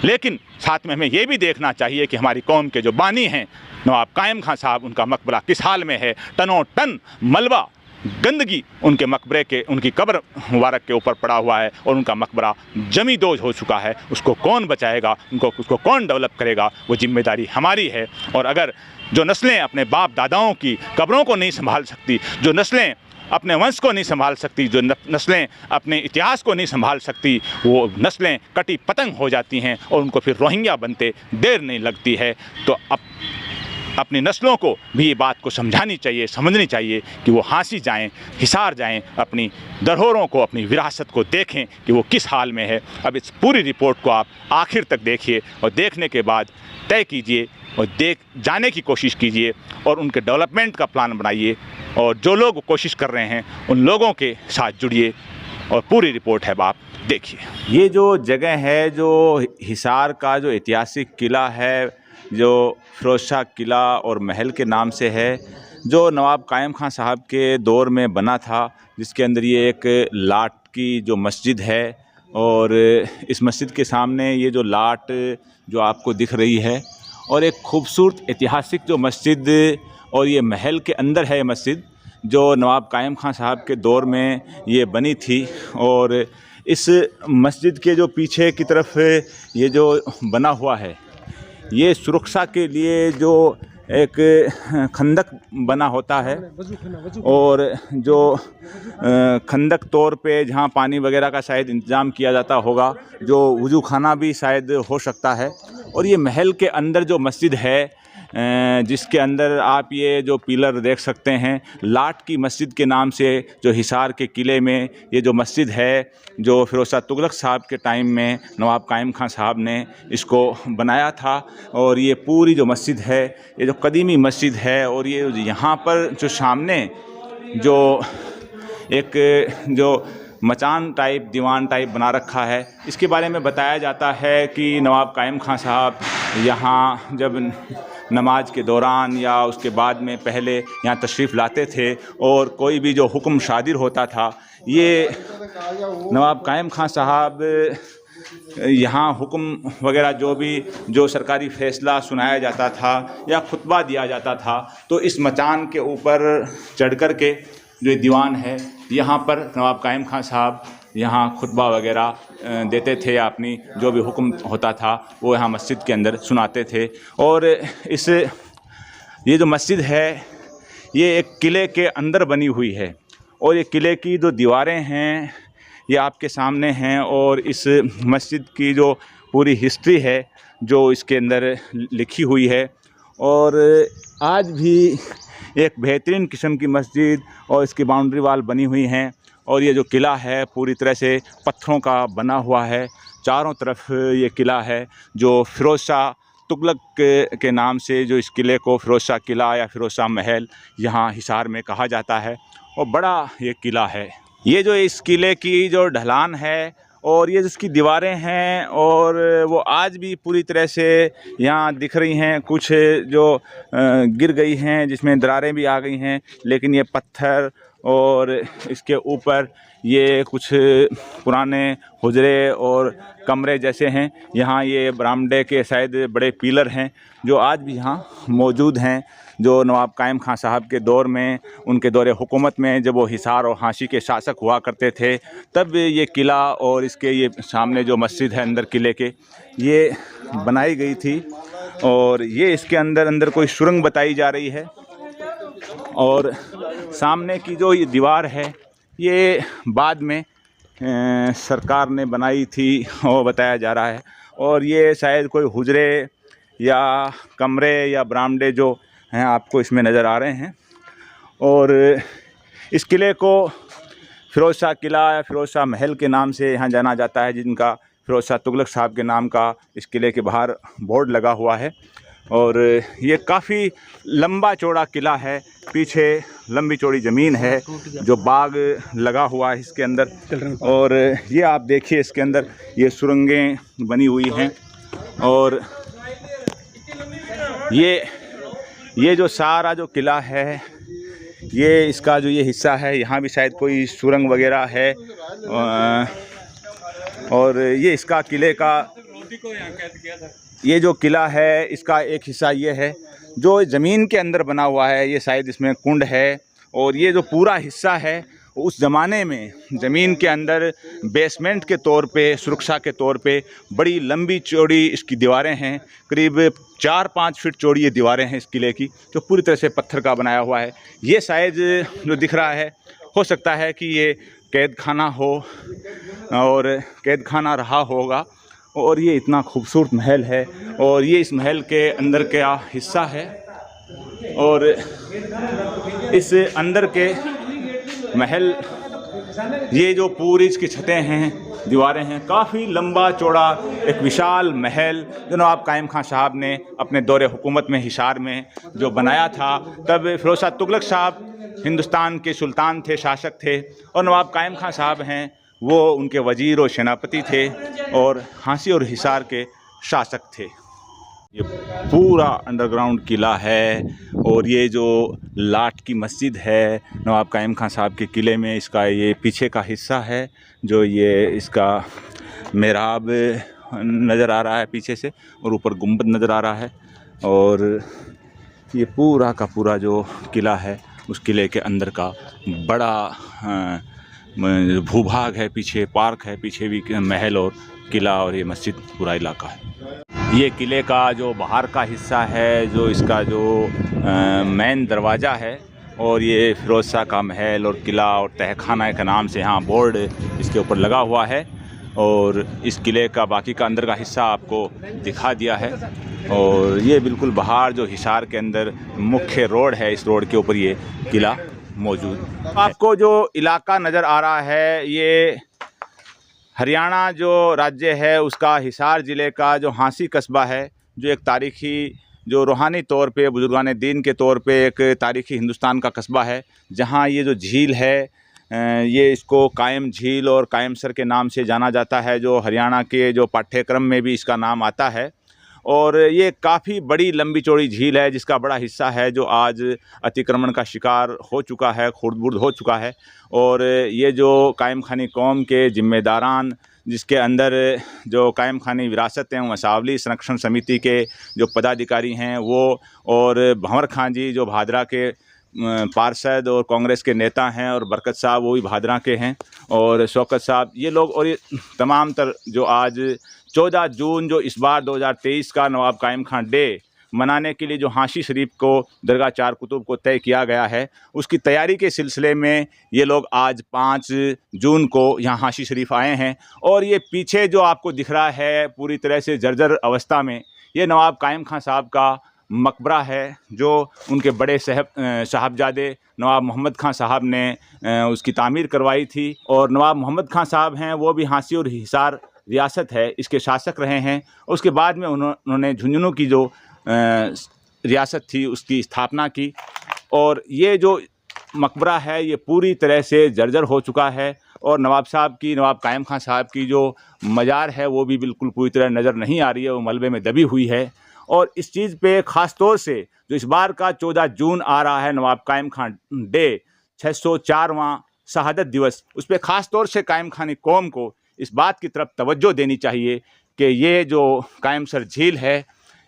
लेकिन साथ में हमें ये भी देखना चाहिए कि हमारी कौम के जो बानी हैं नवाब कायम खान साहब, उनका मकबरा किस हाल में है। टनों टन मलबा गंदगी उनके मकबरे के, उनकी कब्र मुबारक के ऊपर पड़ा हुआ है और उनका मकबरा जमी दोज हो चुका है। उसको कौन बचाएगा, उसको कौन डेवलप करेगा, वो जिम्मेदारी हमारी है। और अगर जो नस्लें अपने बाप दादाओं की कब्रों को नहीं संभाल सकती, जो नस्लें अपने वंश को नहीं संभाल सकती, जो नस्लें अपने इतिहास को नहीं संभाल सकती, वो नस्लें कटी पतंग हो जाती हैं और उनको फिर रोहिंग्या बनते देर नहीं लगती है। तो अपनी नस्लों को भी ये बात को समझानी चाहिए, समझनी चाहिए कि वो हाँसी जाएं, हिसार जाएं, अपनी धरोहरों को, अपनी विरासत को देखें कि वो किस हाल में है। अब इस पूरी रिपोर्ट को आप आखिर तक देखिए और देखने के बाद तय कीजिए और जाने की कोशिश कीजिए और उनके डेवलपमेंट का प्लान बनाइए। और जो लोग कोशिश कर रहे हैं उन लोगों के साथ जुड़िए और पूरी रिपोर्ट है आप देखिए। ये जो जगह है, जो हिसार का जो ऐतिहासिक किला है, जो फिरोज शाह किला और महल के नाम से है, जो नवाब कायम खान साहब के दौर में बना था, जिसके अंदर ये एक लाट की जो मस्जिद है और इस मस्जिद के सामने ये जो लाट जो आपको दिख रही है और एक खूबसूरत ऐतिहासिक जो मस्जिद, और ये महल के अंदर है ये मस्जिद जो नवाब कायम खान साहब के दौर में ये बनी थी। और इस मस्जिद के जो पीछे की तरफ ये जो बना हुआ है, ये सुरक्षा के लिए जो एक खंदक बना होता है और जो खंदक तौर पे जहाँ पानी वगैरह का शायद इंतज़ाम किया जाता होगा, जो वज़ू खाना भी शायद हो सकता है। और ये महल के अंदर जो मस्जिद है, जिसके अंदर आप ये जो पिलर देख सकते हैं, लाट की मस्जिद के नाम से जो हिसार के किले में ये जो मस्जिद है, जो फिरोज शाह तुगलक साहब के टाइम में नवाब कायम खान साहब ने इसको बनाया था। और ये पूरी जो मस्जिद है, ये जो कदीमी मस्जिद है, और ये यहाँ पर जो सामने जो एक जो मचान टाइप, दीवान टाइप बना रखा है, इसके बारे में बताया जाता है कि नवाब कायम खान साहब यहाँ जब नमाज के दौरान या उसके बाद में पहले यहाँ तशरीफ़ लाते थे और कोई भी जो हुक्म शादिर होता था, ये नवाब कायम खान साहब यहाँ हुक्म वगैरह जो सरकारी फ़ैसला सुनाया जाता था या खुतबा दिया जाता था, तो इस मचान के ऊपर चढ़ कर के जो दीवान है, यहाँ पर नवाब कायम खान साहब यहाँ खुतबा वगैरह देते थे, अपनी जो भी हुक्म होता था वो यहाँ मस्जिद के अंदर सुनाते थे। और ये जो मस्जिद है ये एक किले के अंदर बनी हुई है और ये किले की जो दीवारें हैं ये आपके सामने हैं। और इस मस्जिद की जो पूरी हिस्ट्री है जो इसके अंदर लिखी हुई है, और आज भी एक बेहतरीन किस्म की मस्जिद और इसकी बाउंड्री वाल बनी हुई हैं। और ये जो किला है पूरी तरह से पत्थरों का बना हुआ है। चारों तरफ ये किला है जो फ़िरोज़ शाह तुगलक के नाम से जो इस किले को फ़िरोज़ शाह किला या फ़िरोज़ शाह महल यहाँ हिसार में कहा जाता है और बड़ा ये किला है। ये जो इस किले की जो ढलान है और ये जिसकी दीवारें हैं और वो आज भी पूरी तरह से यहाँ दिख रही हैं। कुछ जो गिर गई हैं जिसमें दरारें भी आ गई हैं, लेकिन ये पत्थर और इसके ऊपर ये कुछ पुराने हुजरे और कमरे जैसे हैं। यहाँ ये बरामदे के शायद बड़े पिलर हैं जो आज भी यहाँ मौजूद हैं, जो नवाब कायम खां साहब के दौर में, उनके दौरे हुकूमत में जब वो हिसार और हांसी के शासक हुआ करते थे, तब ये किला और इसके ये सामने जो मस्जिद है अंदर किले के, ये बनाई गई थी। और ये इसके अंदर कोई सुरंग बताई जा रही है। और सामने की जो ये दीवार है ये बाद में सरकार ने बनाई थी वो बताया जा रहा है। और ये शायद कोई हुजरे या कमरे या बरामदे जो हैं आपको इसमें नज़र आ रहे हैं। और इस किले को फ़िरोज़ शाह किला या फ़िरोज़ शाह महल के नाम से यहाँ जाना जाता है, जिनका फ़िरोज़ शाह तुगलक साहब के नाम का इस किले के बाहर बोर्ड लगा हुआ है। और ये काफ़ी लंबा चौड़ा किला है, पीछे लंबी चौड़ी ज़मीन है जो बाग लगा हुआ है इसके अंदर। और ये आप देखिए इसके अंदर ये सुरंगें बनी हुई हैं। और ये जो सारा जो किला है, ये इसका जो ये हिस्सा है, यहाँ भी शायद कोई सुरंग वगैरह है। और ये इसका किले का ये जो किला है इसका एक हिस्सा ये है जो ज़मीन के अंदर बना हुआ है, ये शायद इसमें कुंड है। और ये जो पूरा हिस्सा है उस ज़माने में ज़मीन के अंदर बेसमेंट के तौर पे, सुरक्षा के तौर पे बड़ी लंबी चौड़ी इसकी दीवारें हैं। करीब 4-5 फीट चौड़ी ये दीवारें हैं इस किले की, जो पूरी तरह से पत्थर का बनाया हुआ है। ये शायद जो दिख रहा है, हो सकता है कि ये कैद खाना हो और कैद खाना रहा होगा। और ये इतना खूबसूरत महल है और ये इस महल के अंदर का हिस्सा है। और इस अंदर के महल, ये जो पूरी इसकी छतें हैं, दीवारें हैं, काफ़ी लंबा चौड़ा एक विशाल महल जो नवाब कायम खां साहब ने अपने दौरे हुकूमत में हिसार में जो बनाया था। तब फ़िरोज़ शाह तुगलक साहब हिंदुस्तान के सुल्तान थे, शासक थे, और नवाब कायम खां साहब हैं वो उनके वज़ीर और सेनापति थे और हांसी और हिसार के शासक थे। ये पूरा अंडरग्राउंड किला है। और ये जो लाट की मस्जिद है नवाब कायम खां साहब के किले में, इसका ये पीछे का हिस्सा है जो ये इसका मेहराब नज़र आ रहा है पीछे से, और ऊपर गुंबद नज़र आ रहा है। और ये पूरा का पूरा जो किला है उस किले के अंदर का बड़ा भूभाग है, पीछे पार्क है, पीछे भी महल और किला और ये मस्जिद पूरा इलाका है। ये किले का जो बाहर का हिस्सा है, जो इसका जो मेन दरवाज़ा है, और ये फ़िरोज़ शाह का महल और किला और तहखाना के नाम से यहाँ बोर्ड इसके ऊपर लगा हुआ है। और इस किले का बाकी का अंदर का हिस्सा आपको दिखा दिया है। और ये बिल्कुल बाहर जो हिसार के अंदर मुख्य रोड है, इस रोड के ऊपर ये किला मौजूद। आपको जो इलाका नज़र आ रहा है ये हरियाणा जो राज्य है उसका हिसार ज़िले का जो हांसी कस्बा है, जो एक तारीख़ी, जो रूहानी तौर पे, बुजुर्गान दीन के तौर पे एक तारीख़ी हिंदुस्तान का कस्बा है। जहाँ ये जो झील है, ये इसको कायम झील और कायम सर के नाम से जाना जाता है, जो हरियाणा के जो पाठ्यक्रम में भी इसका नाम आता है। और ये काफ़ी बड़ी लंबी चौड़ी झील है जिसका बड़ा हिस्सा है जो आज अतिक्रमण का शिकार हो चुका है, खुर्द-बुर्द हो चुका है। और ये जो कायम खानी कौम के ज़िम्मेदारान, जिसके अंदर जो कायम खानी विरासत एवं मसावली संरक्षण समिति के जो पदाधिकारी हैं वो, और भंवर खां जी जो भादरा के पार्षद और कांग्रेस के नेता हैं, और बरकत साहब वो भी भादरा के हैं, और शौकत साहब, ये लोग, और ये तमाम तर जो आज 14 जून जो इस बार 2023 का नवाब कायम खां डे मनाने के लिए जो हांसी शरीफ को दरगाह चार कुतुब को तय किया गया है, उसकी तैयारी के सिलसिले में ये लोग आज 5 जून को यहाँ हांसी शरीफ आए हैं। और ये पीछे जो आपको दिख रहा है पूरी तरह से जर्जर अवस्था में, ये नवाब कायम खां साहब का मकबरा है जो उनके बड़े साहबजादे नवाब मोहम्मद खां साहब ने उसकी तामीर करवाई थी। और नवाब मोहम्मद खां साहब हैं वो भी हाँसी और हिसार रियासत है इसके शासक रहे हैं। उसके बाद में उन्होंने झुंझुनू की जो रियासत थी उसकी स्थापना की। और ये जो मकबरा है ये पूरी तरह से जर्जर हो चुका है और नवाब कायम खां साहब की जो मज़ार है वो भी बिल्कुल पूरी तरह नज़र नहीं आ रही है, वो मलबे में दबी हुई है। और इस चीज़ पे ख़ास तौर से जो इस बार का 14 जून आ रहा है नवाब कायम खान डे 604वां शहादत दिवस, उस पर ख़ास तौर से कायम खानी कौम को इस बात की तरफ तवज्जो देनी चाहिए कि ये जो कायम सर झील है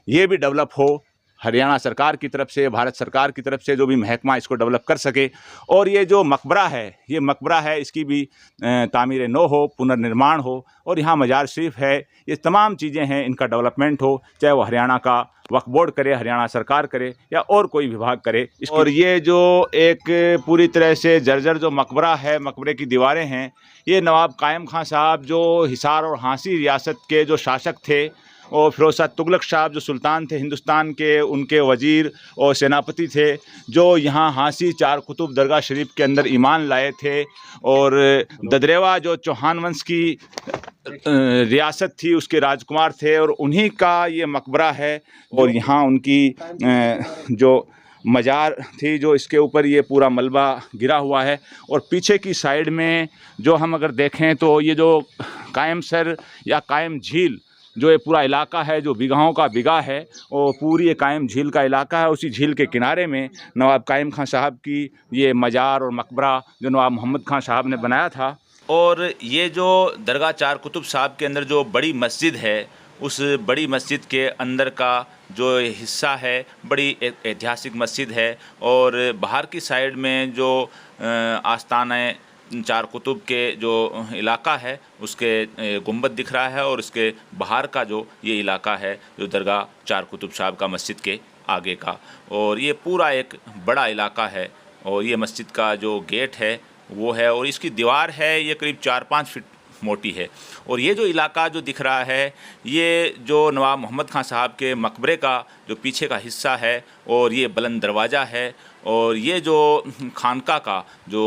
ये भी डेवलप हो। हरियाणा सरकार की तरफ से, भारत सरकार की तरफ से जो भी महकमा इसको डेवलप कर सके। और ये जो मकबरा है ये मकबरा है इसकी भी तामीर नो हो, पुनर्निर्माण हो। और यहाँ मजार शरीफ है, ये तमाम चीज़ें हैं इनका डेवलपमेंट हो, चाहे वो हरियाणा का वक्फ बोर्ड करे, हरियाणा सरकार करे या और कोई विभाग करे। और ये जो एक पूरी तरह से जर्जर जो मकबरा है, मकबरे की दीवारें हैं, ये नवाब कायम खां साहब जो हिसार और हाँसी रियासत के जो शासक थे और फिरोज शाह तुगलक साहब जो सुल्तान थे हिंदुस्तान के, उनके वज़ीर और सेनापति थे जो यहाँ हाँसी चार कुतुब दरगाह शरीफ के अंदर ईमान लाए थे। और ददरेवा जो चौहान वंश की रियासत थी उसके राजकुमार थे और उन्हीं का ये मकबरा है। और यहाँ उनकी जो मज़ार थी जो इसके ऊपर ये पूरा मलबा गिरा हुआ है। और पीछे की साइड में जो हम अगर देखें तो ये जो कायम सर या कायम झील जो ये पूरा इलाका है जो बिगहों का बिगा है और पूरी ये कायम झील का इलाका है, उसी झील के किनारे में नवाब कायम खां साहब की ये मज़ार और मकबरा जो नवाब मोहम्मद खां साहब ने बनाया था। और ये जो दरगाह चार कुतुब साहब के अंदर जो बड़ी मस्जिद है, उस बड़ी मस्जिद के अंदर का जो हिस्सा है बड़ी ऐतिहासिक मस्जिद है। और बाहर की साइड में जो आस्थाना चार कुतुब के जो इलाका है उसके गुंबद दिख रहा है और उसके बाहर का जो ये इलाका है जो दरगाह चार कुतुब साहब का मस्जिद के आगे का, और ये पूरा एक बड़ा इलाका है। और ये मस्जिद का जो गेट है वो है और इसकी दीवार है ये करीब 4-5 फीट मोटी है। और ये जो इलाका जो दिख रहा है ये जो नवाब मोहम्मद खां साहब के मकबरे का जो पीछे का हिस्सा है और ये बुलंद दरवाज़ा है। और ये जो खानका का जो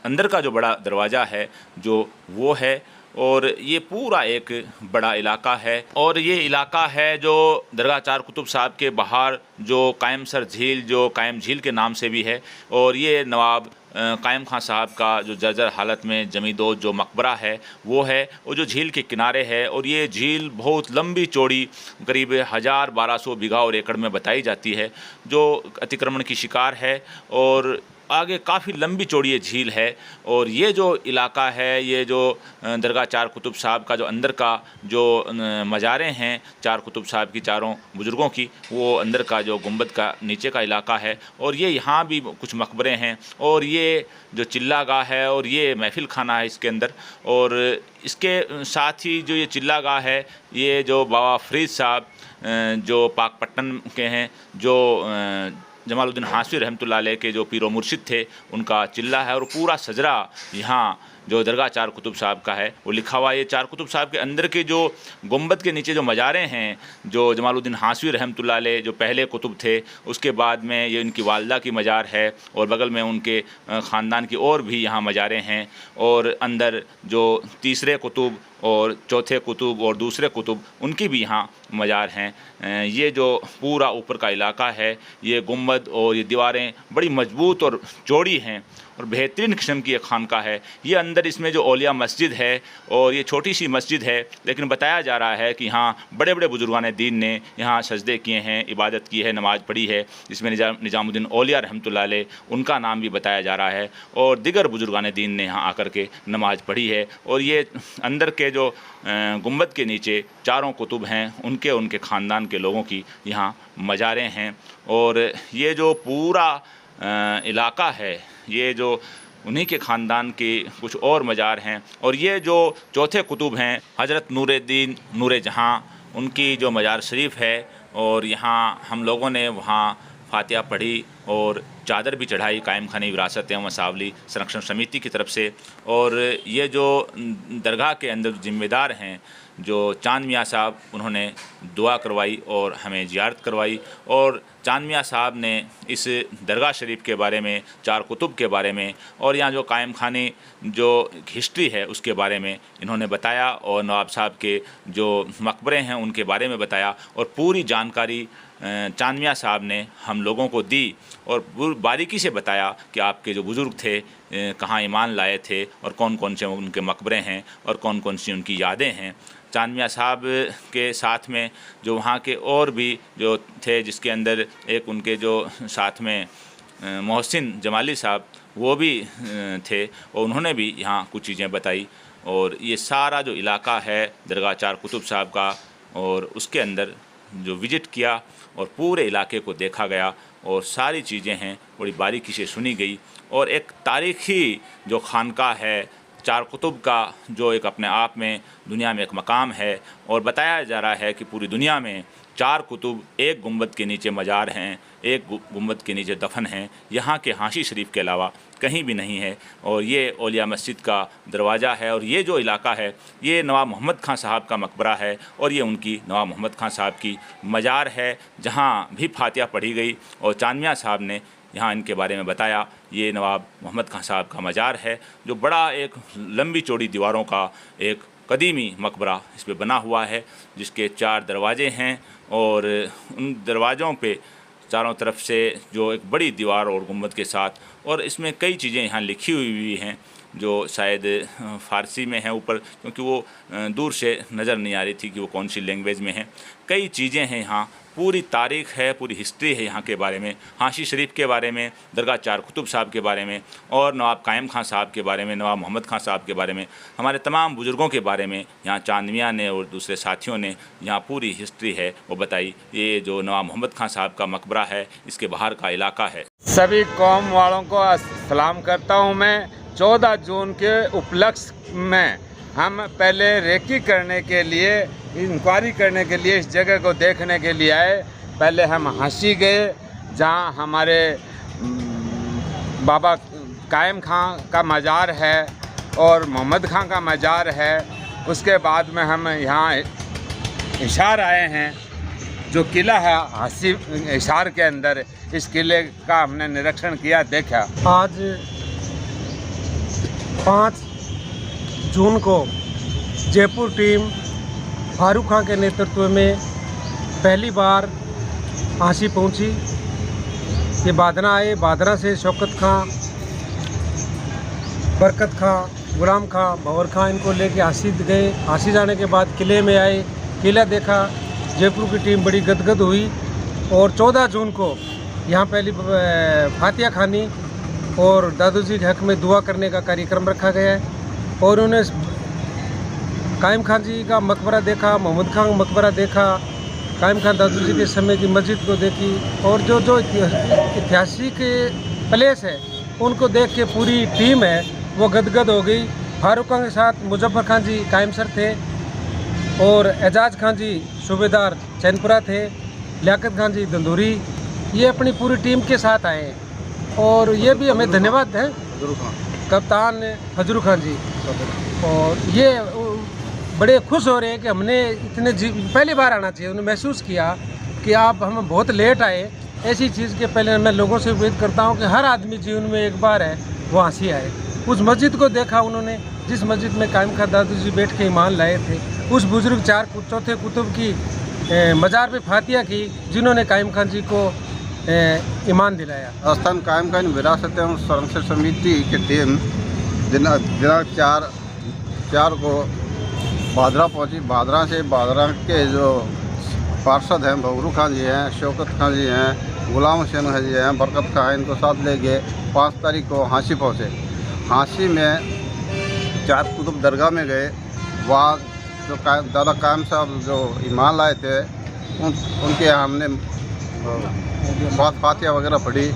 अंदर का जो बड़ा दरवाज़ा है जो वो है। और ये पूरा एक बड़ा इलाका है। और ये इलाका है जो दरगाह चार कुतुब साहब के बाहर जो कायम सर झील जो कायम झील के नाम से भी है। और ये नवाब कायम खां साहब का जो जर्जर हालत में जमींदोज़ जो मकबरा है वो है, वो जो झील के किनारे है। और ये झील बहुत लंबी चौड़ी करीब 1000-1200 बीघा और एकड़ में बताई जाती है जो अतिक्रमण की शिकार है। और आगे काफ़ी लंबी चौड़ी ये झील है। और ये जो इलाका है ये जो दरगाह चार कुतुब साहब का जो अंदर का जो मज़ारें हैं चार कुतुब साहब की चारों बुज़ुर्गों की, वो अंदर का जो गुंबद का नीचे का इलाका है। और ये यहाँ भी कुछ मकबरे हैं और ये जो चिल्ला गाह है और ये महफिल खाना है इसके अंदर। और इसके साथ ही जो ये चिल्ला गाह है ये जो बाबा फरीद साहब जो पाकपट्टन के हैं, जो जमालुद्दीन हाशमी रहमतुल्लाह अलैह के जो पीरो मुर्शिद थे उनका चिल्ला है। और पूरा सजरा यहाँ जो दरगाह चार कुतुब साहब का है वो लिखा हुआ है। ये चार कुतुब साहब के अंदर के जो गुंबद के नीचे जो मज़ारें हैं जो जमालुद्दीन हाशमी रहमतुल्लाह अलैह जो पहले कुतुब थे, उसके बाद में ये इनकी वालदा की मज़ार है और बगल में उनके ख़ानदान की और भी यहाँ मज़ारें हैं। और अंदर जो तीसरे कुतुब और चौथे कुतुब और दूसरे कुतुब उनकी भी यहाँ मज़ार हैं। ये जो पूरा ऊपर का इलाका है ये गुंबद और ये दीवारें बड़ी मजबूत और चौड़ी हैं और बेहतरीन किस्म की एक खानका है। ये अंदर इसमें जो औलिया मस्जिद है और ये छोटी सी मस्जिद है, लेकिन बताया जा रहा है कि यहाँ बड़े बड़े बुजुर्गान दीन ने यहाँ सजदे किए हैं, इबादत की है, नमाज़ पढ़ी है। इसमें निजामुद्दीन औलिया रहमतुल्लाह अलैह उनका नाम भी बताया जा रहा है और दिगर बुजुर्गान दीन ने यहाँ आकर के नमाज़ पढ़ी है। और ये अंदर के जो गुंबद के नीचे चारों कुतुब हैं उनके ख़ानदान के लोगों की यहाँ मज़ारें हैं। और ये जो पूरा इलाका है ये जो उन्हीं के ख़ानदान के कुछ और मज़ार हैं। और ये जो चौथे कुतुब हैं हज़रत नूरुद्दीन नूर जहाँ उनकी जो मज़ार शरीफ है। और यहाँ हम लोगों ने वहाँ फातिहा पढ़ी और चादर भी चढ़ाई कायम खानी विरासत एवं मसावली संरक्षण समिति की तरफ से। और ये जो दरगाह के अंदर ज़िम्मेदार हैं जो चांद मियाँ साहब उन्होंने दुआ करवाई और हमें ज़ियारत करवाई। और चांद मियाँ साहब ने इस दरगाह शरीफ के बारे में, चार कुतुब के बारे में और यहाँ जो कायम खानी जो हिस्ट्री है उसके बारे में इन्होंने बताया और नवाब साहब के जो मकबरे हैं उनके बारे में बताया और पूरी जानकारी चांद मियाँ साहब ने हम लोगों को दी और बारीकी से बताया कि आपके जो बुज़ुर्ग थे कहाँ ईमान लाए थे और कौन कौन से उनके मकबरे हैं और कौन कौन सी उनकी यादें हैं। चांद मियाँ साहब के साथ में जो वहाँ के और भी जो थे, जिसके अंदर एक उनके जो साथ में मोहसिन जमाली साहब वो भी थे और उन्होंने भी यहाँ कुछ चीज़ें बताई। और ये सारा जो इलाका है दरगाह चार कुतुब साहब का, और उसके अंदर जो विज़िट किया और पूरे इलाके को देखा गया और सारी चीज़ें हैं बड़ी बारीकी से सुनी गई। और एक तारीख़ी जो खानका है चार कुतुब का, जो एक अपने आप में दुनिया में एक मकाम है और बताया जा रहा है कि पूरी दुनिया में चार कुतुब एक गुंबद के नीचे मज़ार हैं, एक गुंबद के नीचे दफन हैं, यहाँ के हाशी शरीफ के अलावा कहीं भी नहीं है। और ये औलिया मस्जिद का दरवाज़ा है और ये जो इलाका है ये नवाब मोहम्मद खां साहब का मकबरा है और ये उनकी नवाब मोहम्मद खां साहब की मज़ार है जहाँ भी फातिहा पढ़ी गई। और चांद मियाँ साहब ने यहाँ इनके बारे में बताया। ये नवाब मोहम्मद खां साहब का मज़ार है जो बड़ा एक लंबी चौड़ी दीवारों का एक कदीमी मकबरा इस पे बना हुआ है, जिसके 4 दरवाजे हैं और उन दरवाज़ों पे चारों तरफ से जो एक बड़ी दीवार और गुंबद के साथ, और इसमें कई चीज़ें यहाँ लिखी हुई भी हैं जो शायद फ़ारसी में है ऊपर, क्योंकि वो दूर से नज़र नहीं आ रही थी कि वो कौन सी लैंग्वेज में है। कई चीज़ें हैं यहाँ, पूरी तारीख़ है, पूरी हिस्ट्री है यहाँ के बारे में, हाशी शरीफ के बारे में, दरगाह चार कुतुब साहब के बारे में और नवाब कायम खां साहब के बारे में, नवाब मोहम्मद खां साहब के बारे में, हमारे तमाम बुज़ुर्गों के बारे में यहाँ चांद मियाँ ने और दूसरे साथियों ने यहाँ पूरी हिस्ट्री है वो बताई। ये जो नवाब मोहम्मद खां साहब का मकबरा है इसके बाहर का इलाका है। सभी कौम वालों को सलाम करता हूँ। मैं 14 जून के उपलक्ष्य में हम पहले रेकी करने के लिए, इंक्वायरी करने के लिए, इस जगह को देखने के लिए आए। पहले हम हाशी गए जहाँ हमारे बाबा कायम खां का मज़ार है और मोहम्मद खां का मज़ार है। उसके बाद में हम यहाँ हिसार आए हैं, जो किला है हाशी हिसार के अंदर, इस किले का हमने निरीक्षण किया, देखा। आज 5 जून को जयपुर टीम फारूक खां के नेतृत्व में पहली बार हाशी पहुंची। ये बादरा आए, बादरा से शौकत खां, बरकत खां, गुलाम खां, भंवर खां इनको लेके हाशी गए। हाशी जाने के बाद किले में आए, किला देखा, जयपुर की टीम बड़ी गदगद हुई। और 14 जून को यहाँ पहली फातिहा खानी और दादू जी के हक़ में दुआ करने का कार्यक्रम रखा गया है। और उन्हें कायम खान जी का मकबरा देखा, मोहम्मद खां का मकबरा देखा, कायम खान दादू जी के समय की मस्जिद को देखी और जो ऐतिहासिक प्लेस है उनको देख के पूरी टीम है वो गदगद हो गई। फारूक खां के साथ मुजफ्फर खान जी कायम सर थे और एजाज खान जी सूबेदार चैनपुरा थे, लियाकत खान जी दंदूरी, ये अपनी पूरी टीम के साथ आए। और ये भी हमें धन्यवाद है कप्तान हजरू खान जी। और ये बड़े खुश हो रहे हैं कि हमने इतने पहली बार आना चाहिए। उन्होंने महसूस किया कि आप हम बहुत लेट आए। ऐसी चीज़ के पहले मैं लोगों से उम्मीद करता हूं कि हर आदमी जीवन में एक बार है वो हाशी आए। उस मस्जिद को देखा उन्होंने जिस मस्जिद में कायम खां दादू जी बैठ के ईमान लाए थे, उस बुज़ुर्ग चौथे कुतुब की मज़ार पे फातिहा की जिन्होंने कायम खान जी को ईमान दिलाया। स्थान कायम खान विरासत एवं संरक्षण समिति की टीम दिनांक 4 को बादरा पहुंची। बादरा से बादरा के जो पार्षद हैं भंवरू खां जी हैं, शौकत खां जी हैं, गुलाम हुसैन जी हैं, बरकत खां, इनको साथ ले गए 5 तारीख को हाशी पहुँचे। हाशी में चार कुतुब दरगाह में गए। वहाँ जो दादा कायम साहब जो ईमान लाए थे उनके हमने फातिहा वगैरह पढ़ी।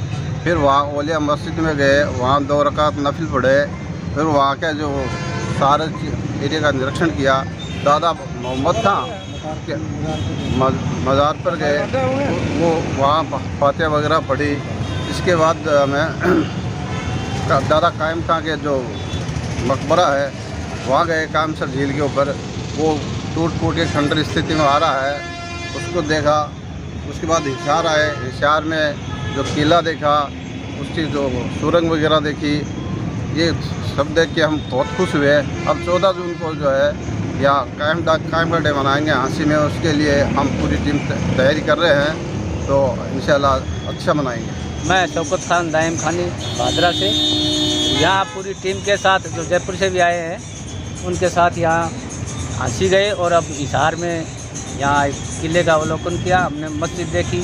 फिर वहाँ औलिया मस्जिद में गए, वहाँ 2 रकात नफिल पढ़े। फिर वहाँ के जो सारे एरिया का निरीक्षण किया। दादा मोहम्मद खां के मज़ार पर गए, वो वहाँ फातिहा वगैरह पढ़ी। इसके बाद हमें दादा कायम खां के जो मकबरा है वहाँ गए, कायम सर झील के ऊपर, वो टूट फूट के खंडर स्थिति में आ रहा है, उसको देखा। उसके बाद हिसार आए, हिसार में जो किला देखा, उसकी जो सुरंग वगैरह देखी, ये सब देख के हम बहुत खुश हुए। अब 14 जून को जो है यहाँ कायम का डे मनाएंगे हाँसी में, उसके लिए हम पूरी टीम तैयारी कर रहे हैं, तो इंशाल्लाह अच्छा मनाएंगे। मैं शौकत खान दाइम खानी भादरा से, यहाँ पूरी टीम के साथ जो जयपुर से भी आए हैं उनके साथ यहाँ हाँसी गए और अब हिसार में यहाँ किले का अवलोकन किया। हमने मस्जिद देखी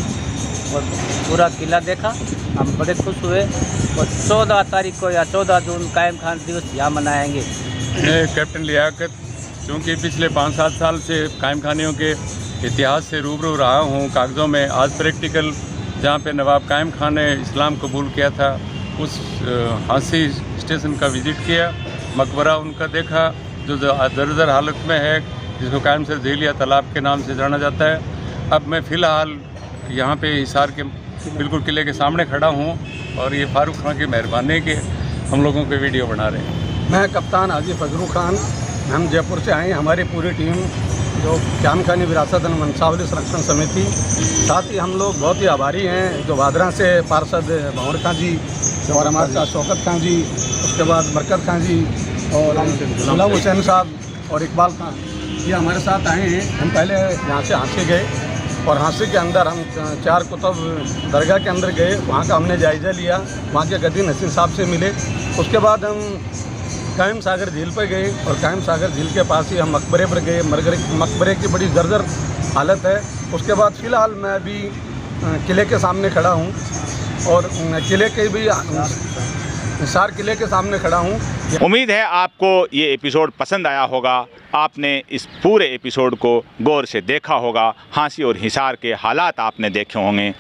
और पूरा किला देखा, हम बड़े खुश हुए। और 14 तारीख को या 14 जून कायम खान दिवस यहाँ मनाएंगे। मैं कैप्टन लियाकत, क्योंकि पिछले 5-7 साल से कायम खानियों के इतिहास से रूबरू रहा हूँ कागज़ों में, आज प्रैक्टिकल जहाँ पे नवाब कायम खान ने इस्लाम कबूल किया था उस हाँसी स्टेशन का विज़िट किया, मकबरा उनका देखा जो दरदर हालत में है, जिसको कायम सर झीलिया तालाब के नाम से जाना जाता है। अब मैं फ़िलहाल यहाँ पे हिसार के बिल्कुल किले के सामने खड़ा हूँ और ये फारूक खान की मेहरबानी के हम लोगों के वीडियो बना रहे हैं। मैं कप्तान हाजी फजलू खान, हम जयपुर से आए हैं। हमारी पूरी टीम जो कायम खानी विरासत एवं वंशावली संरक्षण समिति, साथ ही हम लोग बहुत ही आभारी हैं जो भादरा से पार्षद भंवर खां जी और हमारे साथ शौकत खां जी, उसके बाद बरकत खां जी और गुलाम हुसैन साहब और इकबाल खां, ये हमारे साथ आए हैं। हम पहले यहाँ से हाँसी गए और हाँसी के अंदर हम 4 कुतुब दरगाह के अंदर गए, वहाँ का हमने जायज़ा लिया, वहाँ के गद्दी नसीर साहब से मिले। उसके बाद हम कायम सागर झील पर गए और कायम सागर झील के पास ही हम मकबरे पर गए। मकबरे की बड़ी जर्जर हालत है। उसके बाद फ़िलहाल मैं अभी किले के सामने खड़ा हूँ और किले के भी हिसार किले के सामने खड़ा हूँ। उम्मीद है आपको ये एपिसोड पसंद आया होगा। आपने इस पूरे एपिसोड को गौर से देखा होगा, हाँसी और हिसार के हालात आपने देखे होंगे।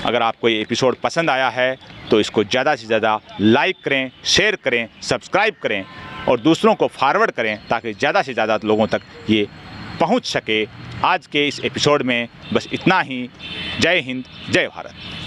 अगर आपको ये एपिसोड पसंद आया है तो इसको ज़्यादा से ज़्यादा लाइक करें, शेयर करें, सब्सक्राइब करें और दूसरों को फॉरवर्ड करें ताकि ज़्यादा से ज़्यादा लोगों तक ये पहुंच सके। आज के इस एपिसोड में बस इतना ही। जय हिंद, जय भारत।